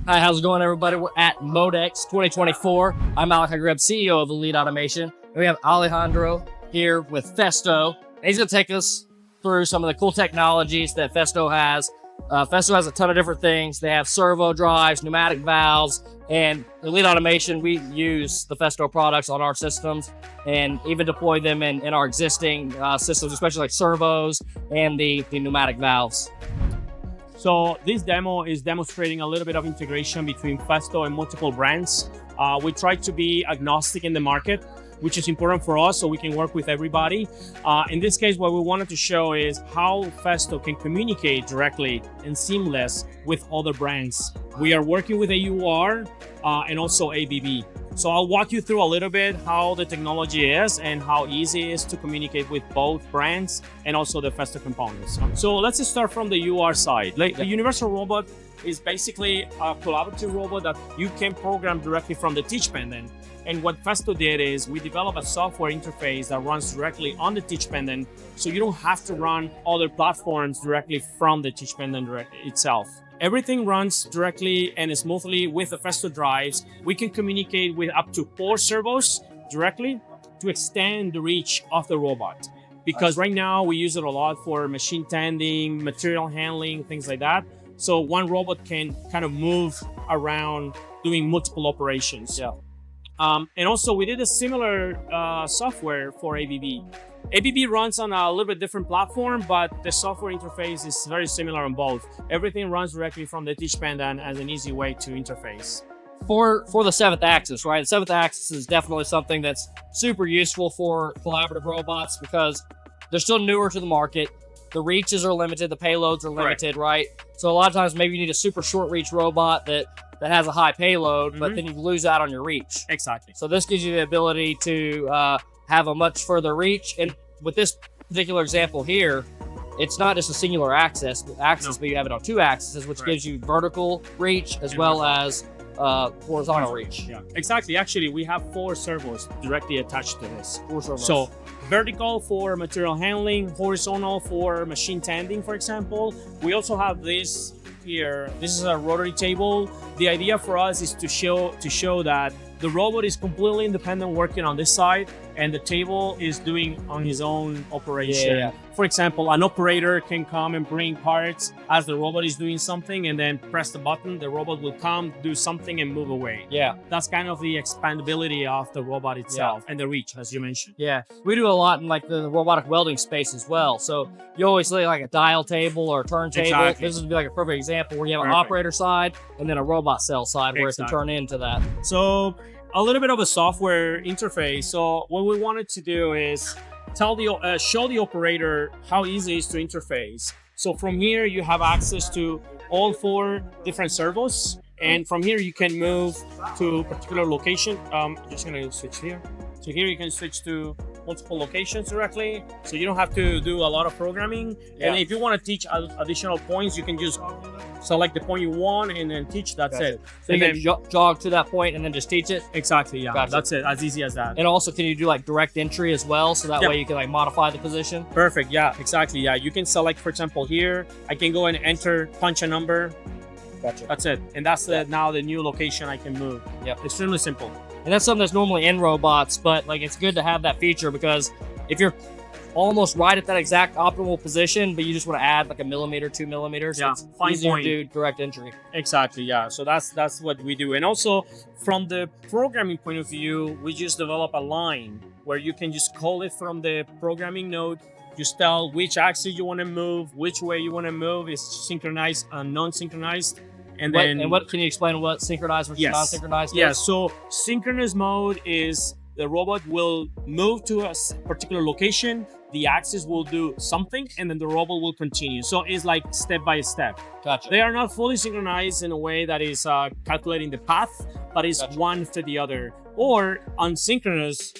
Hi, how's it going, everybody? We're at Modex 2024. I'm Alec Greb, CEO of Elite Automation. And we have Alejandro here with Festo. And he's going to take us through some of the cool technologies that Festo has. Festo has a ton of different things. They have servo drives, pneumatic valves, and Elite Automation, we use the Festo products on our systems and even deploy them in our existing systems, especially like servos and the pneumatic valves. So this demo is demonstrating a little bit of integration between Festo and multiple brands. We try to be agnostic in the market, which is important for us so we can work with everybody. In this case, what we wanted to show is how Festo can communicate directly and seamless with other brands. We are working with AUR and also ABB. So I'll walk you through a little bit how the technology is and how easy it is to communicate with both brands and also the Festo components. So let's just start from the UR side. The Universal Robot is basically a collaborative robot that you can program directly from the teach pendant. And what Festo did is we developed a software interface that runs directly on the teach pendant, so you don't have to run other platforms directly from the teach pendant itself. Everything runs directly and smoothly with the Festo drives. We can communicate with up to 4 servos directly to extend the reach of the robot. Because right now we use it a lot for machine tending, material handling, things like that. So one robot can kind of move around doing multiple operations. Yeah. And also we did a similar software for ABB. ABB runs on a little bit different platform, but the software interface is very similar on both. Everything runs directly from the teach pendant as an easy way to interface. For the 7th axis, right? The 7th axis is definitely something that's super useful for collaborative robots because they're still newer to the market. The reaches are limited, the payloads are limited, right? So a lot of times maybe you need a super short reach robot that has a high payload, but then you lose out on your reach. Exactly. So this gives you the ability to have a much further reach. And with this particular example here, it's not just a singular axis, but you have it on 2 axes, which gives you vertical reach as well as horizontal reach. Yeah, exactly. Actually, we have 4 servos directly attached to this. 4 servos. So vertical for material handling, horizontal for machine tending, for example. We also have this here. This is a rotary table. The idea for us is to show that the robot is completely independent working on this side, and the table is doing on his own operation. Yeah. For example, an operator can come and bring parts as the robot is doing something and then press the button. The robot will come, do something, and move away. Yeah. That's kind of the expandability of the robot itself and the reach, as you mentioned. Yeah. We do a lot in like the robotic welding space as well. So you always see like a dial table or a turntable. Exactly. This would be like a perfect example where you have an operator side and then a robot cell side where it can turn into that. So a little bit of a software interface. So what we wanted to do is show the operator how easy it is to interface. So from here, you have access to all 4 different servos. And from here, you can move to a particular location. Just gonna switch here. So here you can switch to multiple locations directly. So you don't have to do a lot of programming. Yeah. And if you want to teach additional points, you can just select the point you want and then teach. That's it. So you can jog to that point and then just teach it? Exactly, yeah. Gotcha. That's it, as easy as that. And also, can you do like direct entry as well? So that way you can like modify the position? Perfect, yeah, exactly. Yeah, you can select, for example, here, I can go and enter, punch a number. Gotcha. That's it. And that's now the new location I can move. Yep. Extremely simple. And that's something that's normally in robots, but like it's good to have that feature because if you're almost right at that exact optimal position, but you just want to add like a millimeter, 2 millimeters, so it's easier to do direct entry. Exactly, yeah. So that's what we do. And also from the programming point of view, we just develop a line where you can just call it from the programming node. Just tell which axis you want to move, which way you want to move. It's synchronized and non-synchronized. And what can you explain what synchronized versus non-synchronized is? Yeah, so synchronous mode is the robot will move to a particular location, the axis will do something, and then the robot will continue. So it's like step by step. Gotcha. They are not fully synchronized in a way that is calculating the path, but it's one to the other. Or asynchronous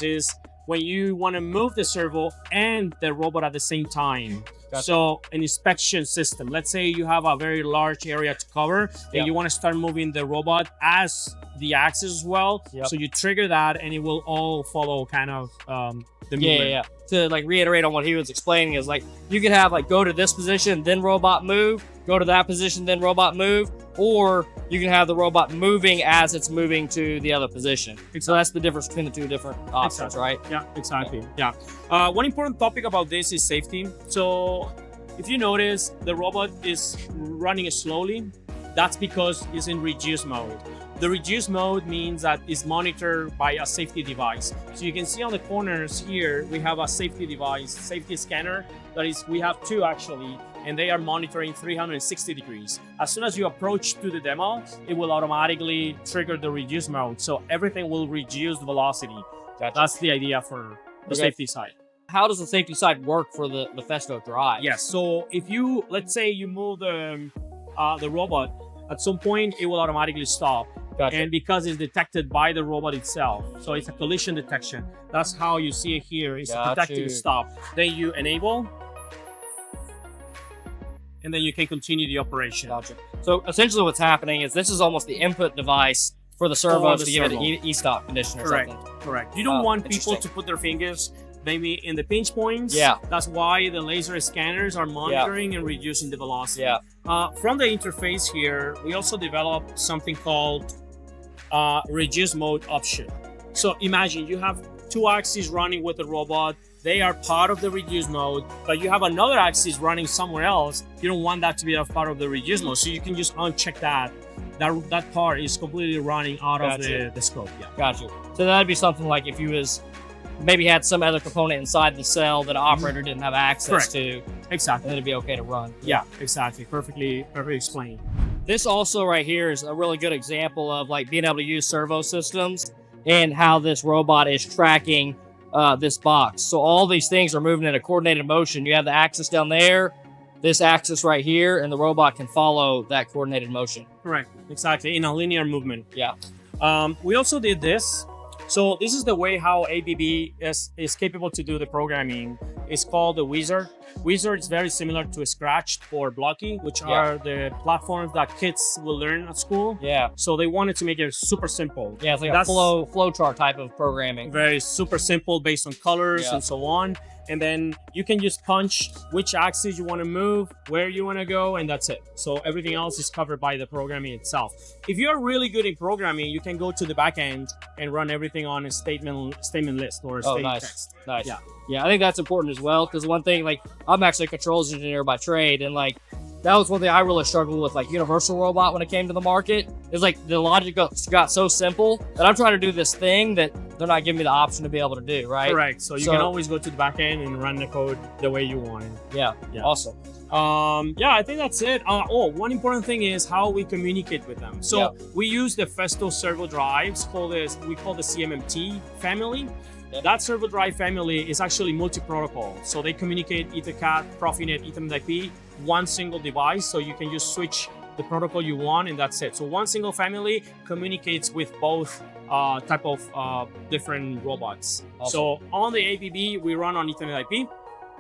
is when you want to move the servo and the robot at the same time. Gotcha. So an inspection system. Let's say you have a very large area to cover and you want to start moving the robot as the axis as well. So you trigger that and it will all follow kind of the movement. To like reiterate on what he was explaining is like you could have like go to this position, then robot move, go to that position, then robot move, or you can have the robot moving as it's moving to the other position. So that's the difference between the two different options, right? Yeah, exactly. Yeah. One important topic about this is safety. So if you notice the robot is running slowly, that's because it's in reduced mode. The reduced mode means that it's monitored by a safety device. So you can see on the corners here, we have a safety device, safety scanner. That is, we have two actually, and they are monitoring 360 degrees. As soon as you approach to the demo, it will automatically trigger the reduce mode. So everything will reduce the velocity. Gotcha. That's the idea for the safety side. How does the safety side work for the Festo drive? Yes, so if you, let's say you move the robot, at some point it will automatically stop. Gotcha. And because it's detected by the robot itself, so it's a collision detection. That's how you see it here. It's a detecting stop. Then you enable, and then you can continue the operation. Gotcha. So essentially what's happening is this is almost the input device for the servo to give it an e-stop condition or something. Correct. You don't want people to put their fingers maybe in the pinch points. Yeah. That's why the laser scanners are monitoring and reducing the velocity. Yeah. From the interface here, we also developed something called reduce mode option. So imagine you have two axes running with the robot. They are part of the reduce mode, but you have another axis running somewhere else. You don't want that to be a part of the reduce mode. So you can just uncheck that. That part is completely running out of the scope. Yeah. Gotcha. So that'd be something like if you maybe had some other component inside the cell that an operator didn't have access to. Exactly. Then it'd be okay to run. Yeah, exactly. Perfectly explained. This also right here is a really good example of like being able to use servo systems and how this robot is tracking this box. So all these things are moving in a coordinated motion. You have the axis down there, this axis right here, and the robot can follow that coordinated motion. Correct. Exactly. In a linear movement. Yeah. We also did this. So this is the way how ABB is capable to do the programming. It's called the Wizard. Wizard is very similar to Scratch or Blocky, which are the platforms that kids will learn at school. Yeah. So they wanted to make it super simple. Yeah, it's like a flow chart type of programming. Very super simple based on colors and so on. And then you can just punch which axis you want to move, where you want to go, and that's it. So everything else is covered by the programming itself. If you're really good in programming, you can go to the back end and run everything on a statement list or a statement text. Nice. Yeah, I think that's important as well, because one thing, like, I'm actually a controls engineer by trade, and like that was one thing I really struggled with, like Universal Robot when it came to the market. It's like the logic got so simple that I'm trying to do this thing that they're not giving me the option to be able to do, right? Correct. So you can always go to the back end and run the code the way you want it. Yeah. Awesome. Yeah, I think that's it. One important thing is how we communicate with them. So we use the Festo servo drives we call the CMMT family. That servo drive family is actually multi-protocol. So they communicate EtherCAT, Profinet, Ethernet IP, one single device. So you can just switch the protocol you want, and that's it. So one single family communicates with both type of different robots. Awesome. So on the ABB, we run on Ethernet IP,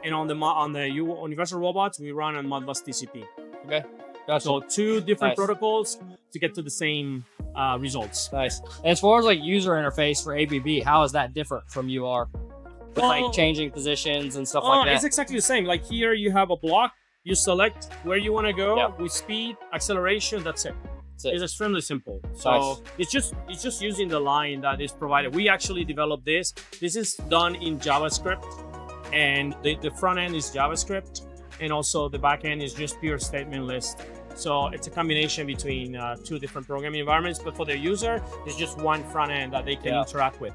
and on the Universal Robots, we run on Modbus TCP. Okay. Gotcha. So two different protocols to get to the same results. Nice. And as far as like user interface for ABB, how is that different from UR? With like changing positions and stuff like that? It's exactly the same. Like here you have a block, you select where you want to go with speed, acceleration, that's it. It's extremely simple. So it's just using the line that is provided. We actually developed this. This is done in JavaScript, and the front end is JavaScript, and also the back end is just pure statement list. So it's a combination between two different programming environments, but for the user, it's just one front end that they can interact with.